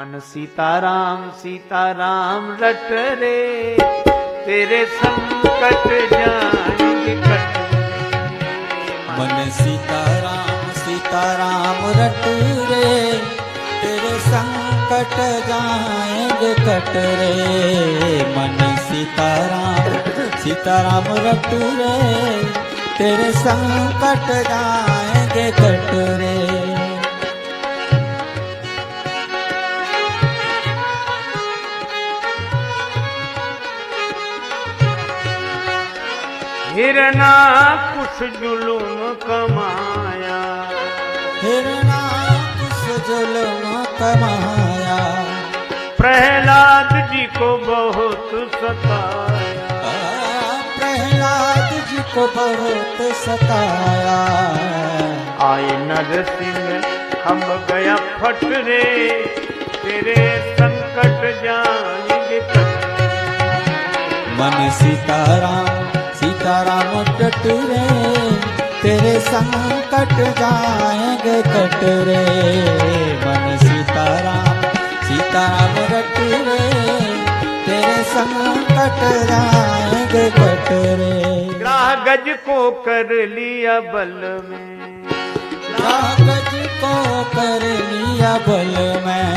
मन सीताराम सीताराम रट रे, तेरे संकट जाएंगे कट रे। मन सीताराम सीताराम रट रे, तेरे संकट जाएंगे कट रे। मन सीताराम सीताराम रट रे, तेरे संकट जाएंगे कट रे। हिरना कुछ जुलूम कमाया, हिरना कुछ जुल्म कमाया, प्रहलाद जी को बहुत सताया। प्रहलाद जी को बहुत सताया। आए नरसिंह हम गया फट रे, तेरे संकट जाएंगे कट रे। मन सीताराम सीताराम रट रे, तेरे संकट जाएंगे कट रे। मन सीताराम सीताराम रट रे, तेरे संकट जाएंगे कट रे। ग्राह गज को कर लिया बल में, कागज को कर लिया बल में,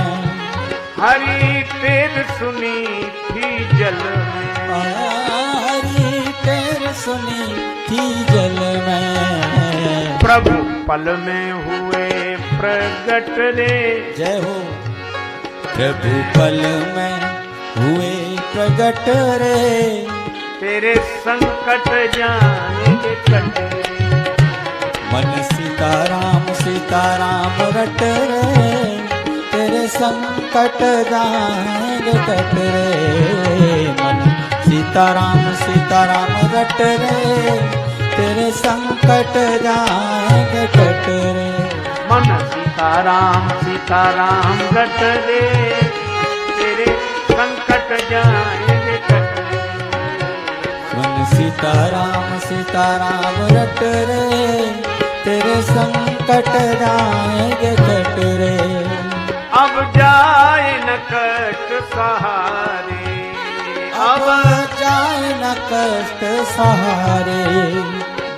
हरी तेर सुनी थी जल में। हरी तेर सुनी थी जल में। प्रभु पल में हुए प्रगट रे, जय हो प्रभु पल में हुए प्रगट रे, तेरे संकट जाएंगे कट रे। मन सीताराम सीताराम रट रे, तेरे संकट जाएंगे कट रे। मन सीताराम सीताराम रट रे, तेरे संकट जाएंगे कट रे। मन सीताराम सीताराम रट रे, तेरे संकट जाएंगे कट रे। मन सीताराम सीताराम रट रे, तेरे संकट जाएंगे कट रे। अब जाए न कष्ट सहारे, अब जाए न कष्ट सहारे।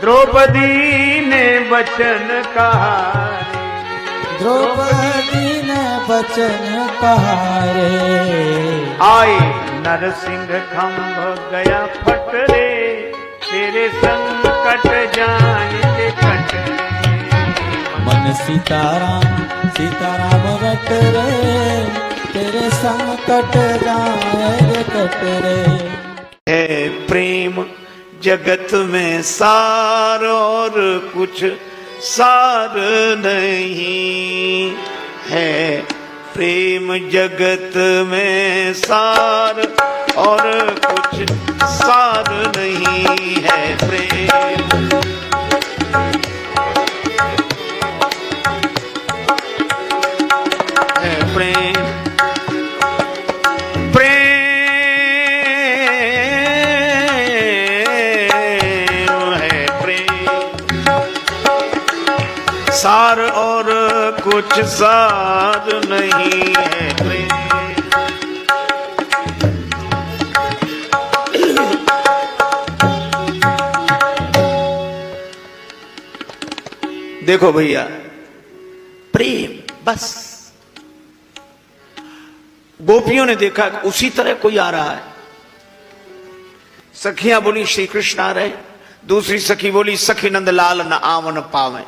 द्रौपदी ने वचन कहा रे, द्रौपदी ने वचन कहा रे। आए नरसिंह खंभ गया फट रे, तेरे संकट जाएंगे कट रे। मन सीताराम सीताराम रट रे, तेरे संकट जाएंगे कट रे। है प्रेम जगत में सार और कुछ सार नहीं है। प्रेम जगत में सार और कुछ सार नहीं है। प्रेम है प्रेम, सार और कुछ सार नहीं है प्रेम। देखो भैया, प्रेम बस। गोपियों ने देखा कि उसी तरह कोई आ रहा है। सखियां बोली श्री कृष्ण आ रहे, दूसरी सखी बोली सखी नंद लाल न आवन पावे,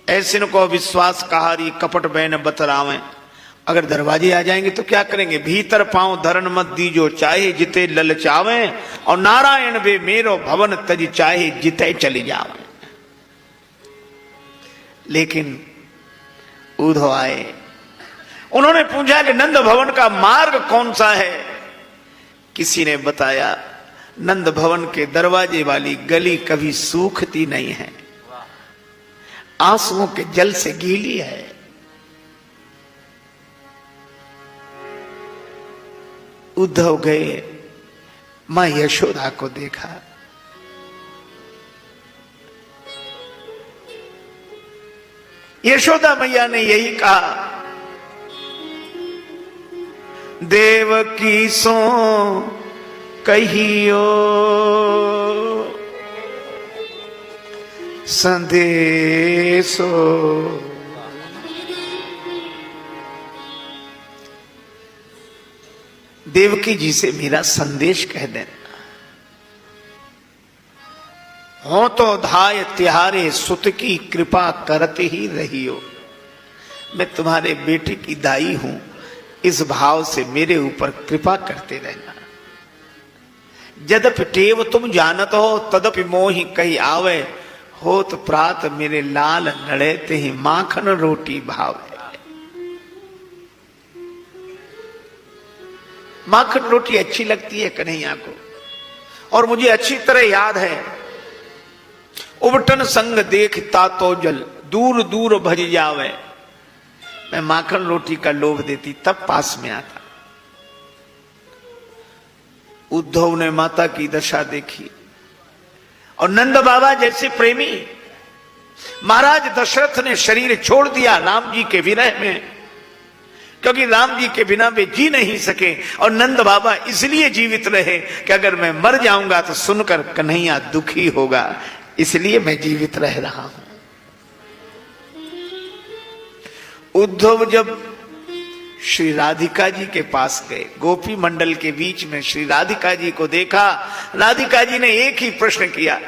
ऐसे न को विश्वास कहारी कपट बहन बतरावे। अगर दरवाजे आ जाएंगे तो क्या करेंगे? भीतर पांव धरन मत दीजो चाहे जिते ललचावे, और नारायण वे मेरो भवन तज चाहे जिते चली जावे। लेकिन उद्धव आए, उन्होंने पूछा कि नंद भवन का मार्ग कौन सा है? किसी ने बताया नंद भवन के दरवाजे वाली गली कभी सूखती नहीं है, आंसुओं के जल से गीली है। उद्धव गए, मां यशोदा को देखा। यशोदा मैया ने यही कहा देवकी सो कहियो संदेशो। देवकी जी से मेरा संदेश कह देना। हो तो धाय तिहारे सुत की कृपा करते ही रहियो। मैं तुम्हारे बेटे की दाई हूं, इस भाव से मेरे ऊपर कृपा करते रहना। यद्यपि टेव तुम जानत हो तदपि मोहि कही आवे, हो तो प्रात मेरे लाल नड़ेते ही माखन रोटी भावे। माखन रोटी अच्छी लगती है कन्हैया को, और मुझे अच्छी तरह याद है, उबटन संग देखता तो जल दूर दूर भज जावे। मैं माखन रोटी का लोभ देती तब पास में आता। उद्धव ने माता की दशा देखी, और नंद बाबा जैसे प्रेमी। महाराज दशरथ ने शरीर छोड़ दिया राम जी के विरह में, क्योंकि राम जी के बिना वे जी नहीं सके। और नंद बाबा इसलिए जीवित रहे कि अगर मैं मर जाऊंगा तो सुनकर कन्हैया दुखी होगा, इसलिए मैं जीवित रह रहा हूं। उद्धव जब श्री राधिका जी के पास गए, गोपी मंडल के बीच में श्री राधिका जी को देखा। राधिका जी ने एक ही प्रश्न किया।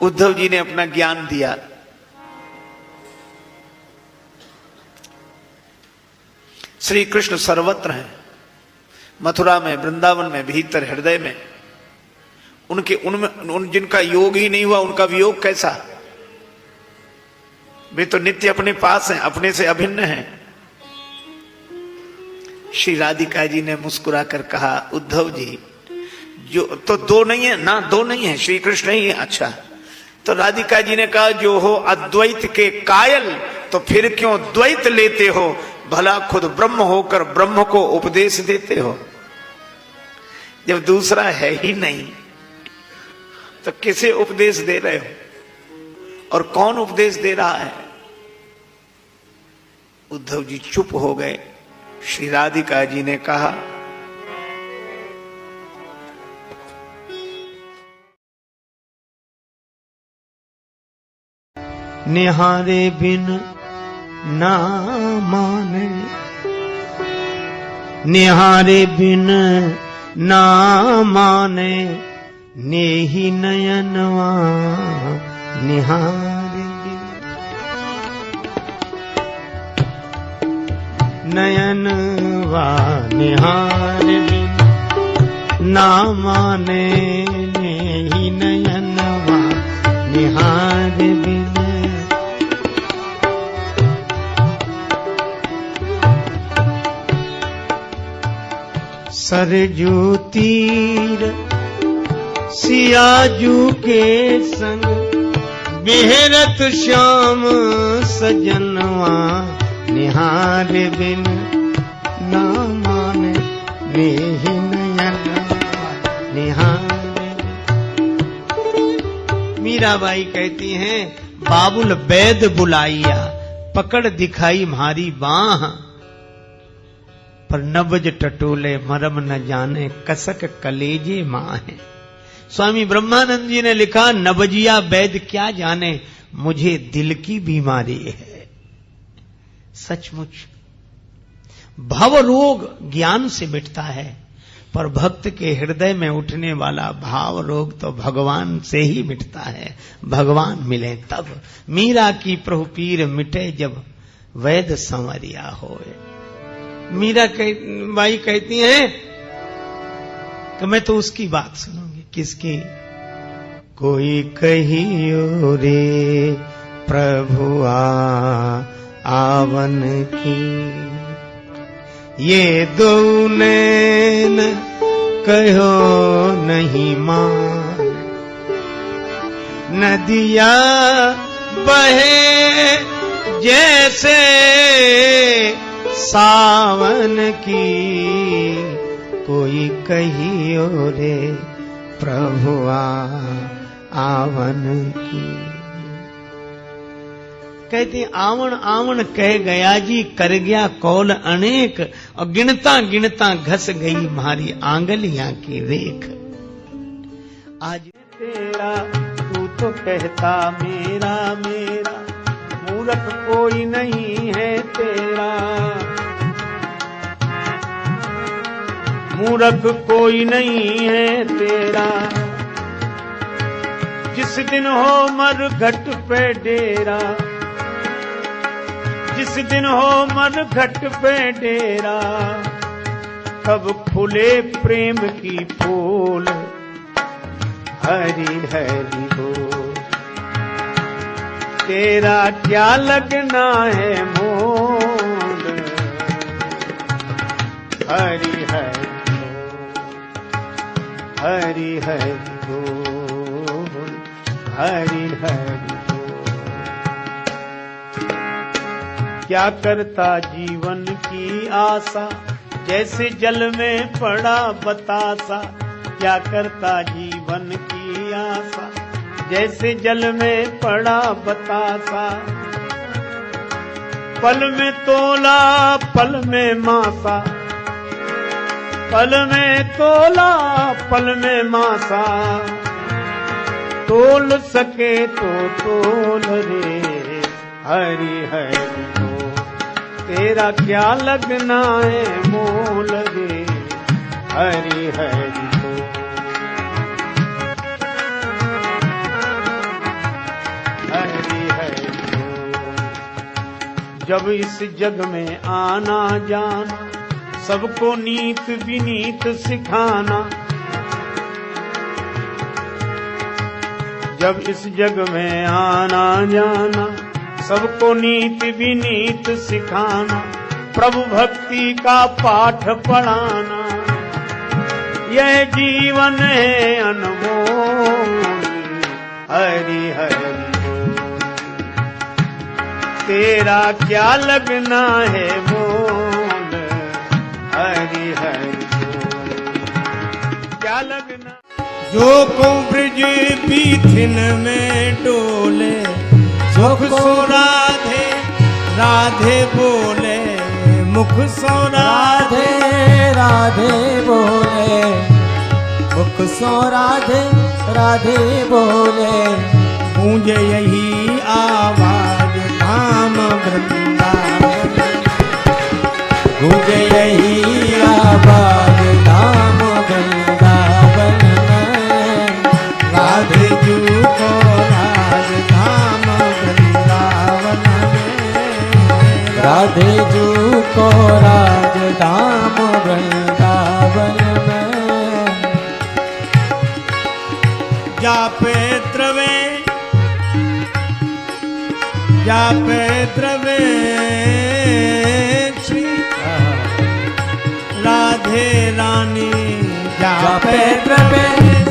उद्धव जी ने अपना ज्ञान दिया। श्री कृष्ण सर्वत्र हैं, मथुरा में, वृंदावन में, भीतर हृदय में। उनमें जिनका योग ही नहीं हुआ, उनका वियोग कैसा? वे तो नित्य अपने पास हैं, अपने से अभिन्न हैं। श्री राधिका जी ने मुस्कुराकर कहा, उद्धव जी जो तो दो नहीं है ना, दो नहीं है, श्री कृष्ण ही है। अच्छा, तो राधिका जी ने कहा, जो हो अद्वैत के कायल तो फिर क्यों द्वैत लेते हो? भला खुद ब्रह्म होकर ब्रह्म को उपदेश देते हो। जब दूसरा है ही नहीं तो किसे उपदेश दे रहे हो, और कौन उपदेश दे रहा है? उद्धव जी चुप हो गए। श्री राधिका जी ने कहा, निहारे बिन ना माने, निहारे बिन ना माने, नेहि नयनवा निहारे बिन, नयनवा निहारे बिन ना माने, नेहि नयनवा निहारे बिन। सरजू तीर सियाजू के संग, बेहरत श्याम सजनवा निहार बिन ना माने, नेहि नयनवा निहार। मीराबाई कहती हैं, बाबुल बैद बुलाइया, पकड़ दिखाई म्हारी बाह, पर नबज टटोले मरम न जाने, कसक कलेजे मां है। स्वामी ब्रह्मानंद जी ने लिखा, नबजिया वैद क्या जाने, मुझे दिल की बीमारी है। सचमुच भव रोग ज्ञान से मिटता है, पर भक्त के हृदय में उठने वाला भाव रोग तो भगवान से ही मिटता है। भगवान मिले तब। मीरा की प्रभु पीर मिटे जब, वैद संवरिया होए। मीरा बाई कहती हैं कि मैं तो उसकी बात सुनूंगी। किसकी? कोई कहियो रे प्रभु आवन की, ये दो नैन कहो नहीं मान, नदिया बहे जैसे सावन की, कोई कहियो रे प्रभु आवन की। कहते आवन आवन कह गया जी, कर गया कौल अनेक, और गिनता गिनता घस गई मारी आंगलियां की रेख। आज तेरा तू तो कहता मेरा मेरा, मूर्ख कोई नहीं है तेरा, मूर्ख कोई नहीं है तेरा। जिस दिन हो मर घट पे डेरा, जिस दिन हो मर घट पे डेरा, तब खुले प्रेम की पोल, हरि हरि बोल। तेरा क्या लगना है मोल, हरि हरि हरि हरि बोल, हरि हरि बोल। क्या करता जीवन की आशा, जैसे जल में पड़ा बतासा। क्या करता जीवन की आशा, जैसे जल में पड़ा बतासा। पल में तोला पल में मासा, पल में तोला पल में मासा। तोल सके तो तोल रे, हरि हरि बोल। तेरा क्या लगना है मोल रे, हरि हरि बोल, हरि हरि बोल। जब इस जग में आना जाना, सबको नीत विनीत सिखाना। जब इस जग में आना जाना, सबको नीत विनीत सिखाना। प्रभु भक्ति का पाठ पढ़ाना, यह जीवन है अनमोल, हरि हरि बोल। तेरा क्या लगना है मोल, हरि हरि बोल। क्या लगना जो को ब्रज बीथिन में डोले, मुख सो राधे राधे बोले, मुख सो राधे राधे बोले, मुख सो राधे राधे बोले। गूंजे यही आवाज धाम वृंदावन, गूंजे यही आवाज धाम वृंदावन में। राधे जू को राज धाम वृंदावन में। राधे जू को राज धाम वृंदावन में। जापे द्रवे श्री राधे रानी, जापे द्रवे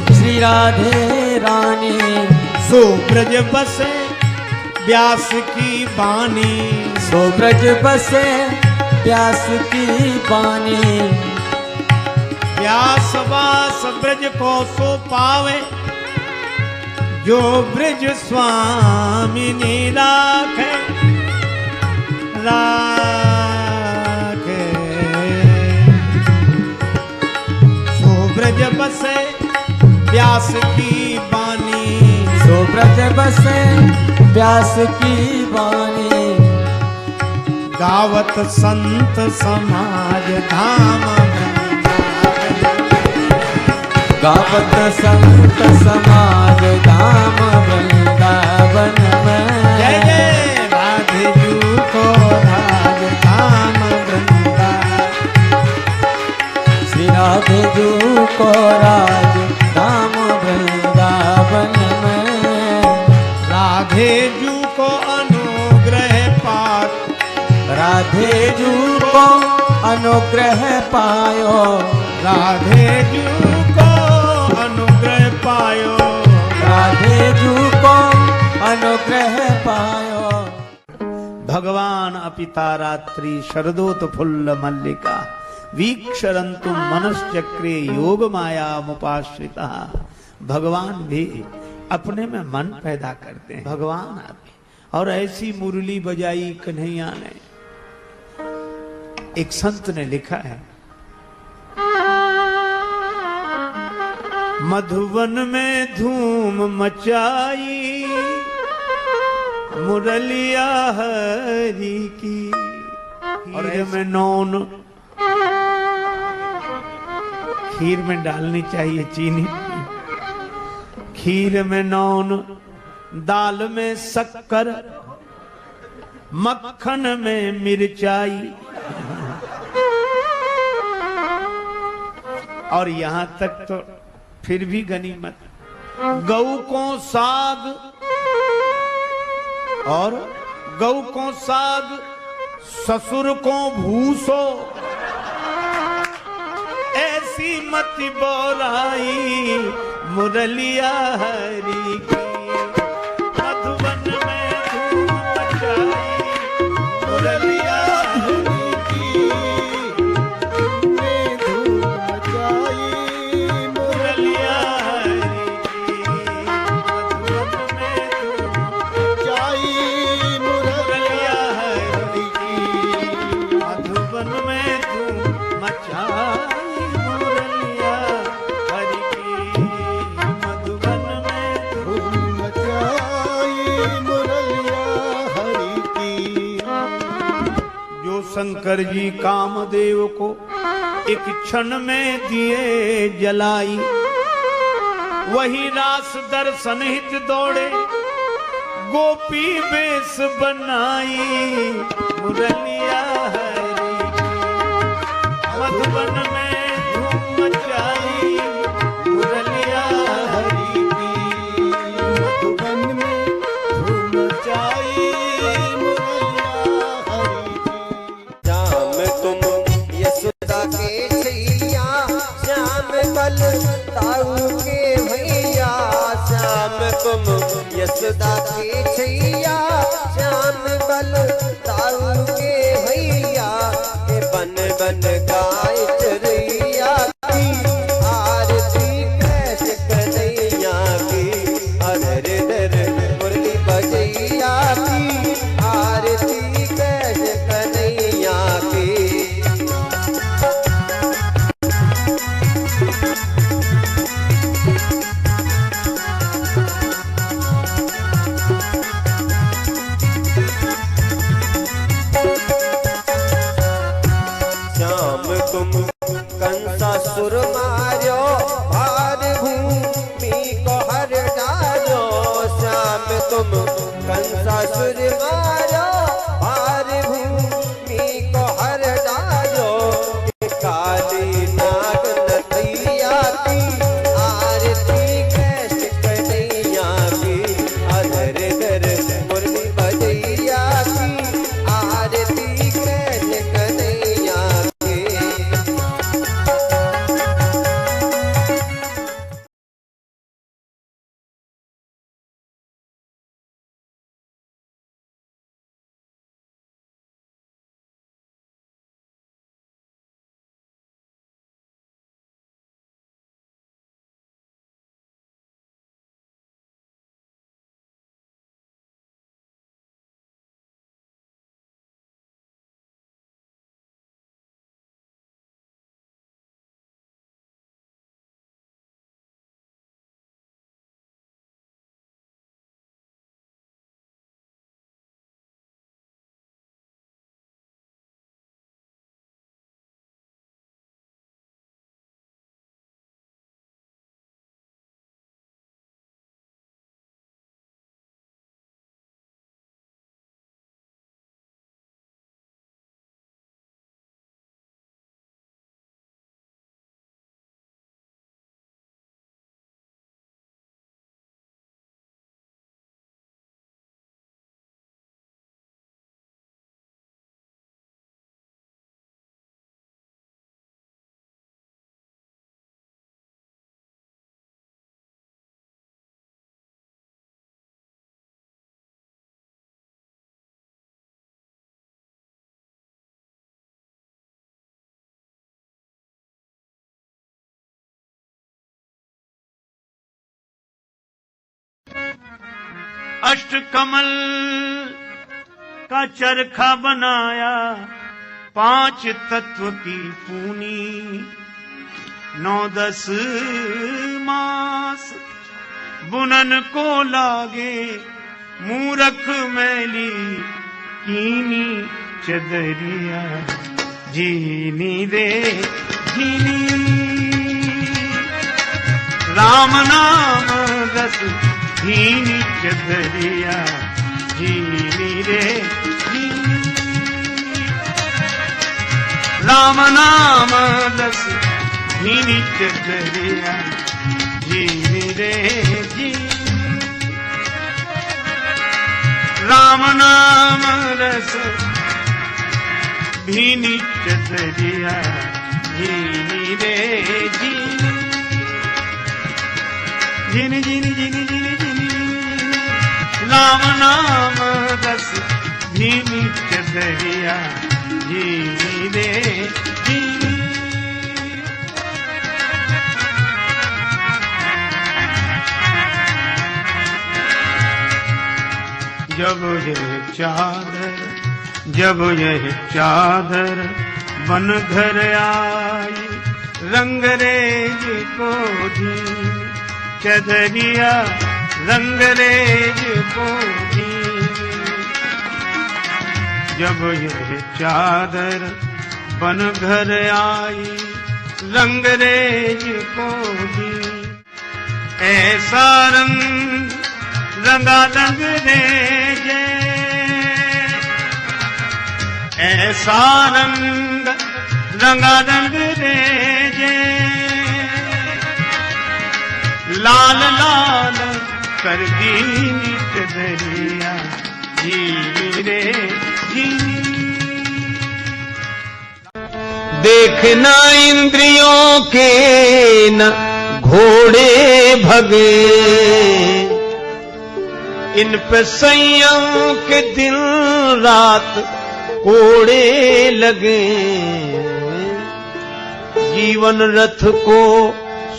श्री राधे रानी। सो ब्रज बसे व्यास की बानी, सो ब्रज बसे व्यास की बानी। व्यास वास ब्रज को सो पावे, जो ब्रज स्वामिनी राखे राखे। सो ब्रज बसे व्यास की बानी, सो ब्रज बसे व्यास की बानी। गावत संत समाज धाम वृंदावन, गावत संत समाज धाम वृंदावन में। जय जय राधे जू को राज धाम वृंदावन। श्री राधे जू को राज धाम वृंदावन में। राधे जू को अनुग्रह पात, राधे जू को अनुग्रह पायो। राधे जू को अनुग्रह पायो। राधे जू को अनुग्रह पायो। भगवान अपिता रात्रि शरदोत फुल्ल मल्लिका, वीक्षरंतु मनश्चक्रे योग माया मुपाश्रिता। भगवान भी अपने में मन पैदा करते हैं। भगवान आते और ऐसी मुरली बजाई कन्हैया ने। एक संत ने लिखा है, मधुवन में धूम मचाई मुरलिया हरि की। खीर में नौन, खीर में डालनी चाहिए चीनी, खीर में नौन, दाल में शक्कर, मक्खन में मिर्चाई। और यहां तक तो फिर भी गनीमत, गऊ को साग, और गऊ को साग, ससुर को भूसो, ऐसी मति बोलाई मुरलिया हरि की। मधुबन में धूम मचाई मुरलिया हरि की, में धूम मचाई मुरलिया हरि की। मधुबन में धूम मचाई मुरलिया हरि की। मधुबन में धूम मचाई शंकर जी कामदेव को एक क्षण में दिए जलाई, वही रास दर्शन हित दौड़े गोपी बेस बनाई मुरलिया हरि की। मधुबन में धूम मचाई मुरलिया हरि की। मधुबन में धूम मचाई ताऊ के भैया, श्याम तुम यशोदा के छैया, श्याम बल ताऊ के भैया, बन बन गाय चरैया की, आरती कैसे कन्हैया की, अधर धर मुरली बजैया की, आरती कैसे कन्हैया की। कंसासुर मारो भार भूमि को हर डालो, श्याम तुम कंसासुर मारो भार भूमि को हर डालो, काली नाग नैया की, आरती कैसे कन्हैया की, अधर धर मुरली बजैया की, आरती कैसे कन्हैया की। अष्टकमल का चरखा बनाया, 5 तत्व की पूनी, 9-10 मास बुनन को लागे, मूरख मैली कीनी चदरिया, जीनी रे जीनी, राम नाम रस जीनी चदरिया, जीनी रे जीनी, राम नाम रस जीनी चदरिया, जीनी रे जीनी, राम नाम रस भीनी चदरिया, जीनी रे जीनी, जीनी जीनी जीनी जीनी जीनी, राम नाम रस भीनी चदरिया, जीनी रे जीनी। जब यह चादर बन घर आई, रंगरेज को दी चदरिया, रंगरेज को दी। जब यह चादर बन घर आई, रंगरेज को दी, ऐसा रंग रंगा रंगरेज, ऐसा रंग रंगा रंगरेज, लाल लाल कर दीनी चदरिया, जीनी रे जीनी। देखना इंद्रियों के न घोड़े भगे, इन पे संयम के दिन रात कोड़े लगे, जीवन रथ को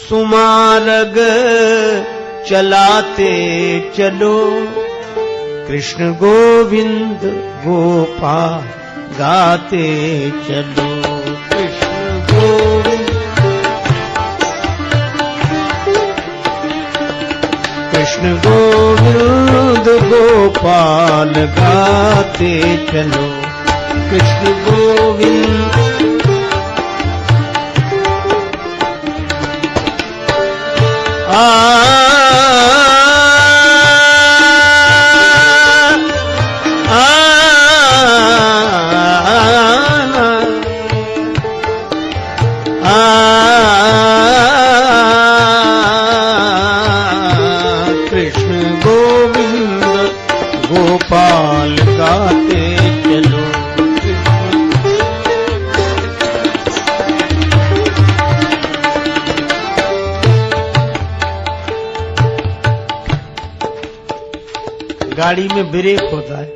सुमार्ग चलाते चलो, कृष्ण गोविंद गोपाल गाते चलो, कृष्ण गोविंद कृष्ण गोविंद गोपाल गाते चलो, कृष्ण गोविंद। कृष्ण गोविंद गोपाल गाते चलो, गाड़ी में ब्रेक होता है,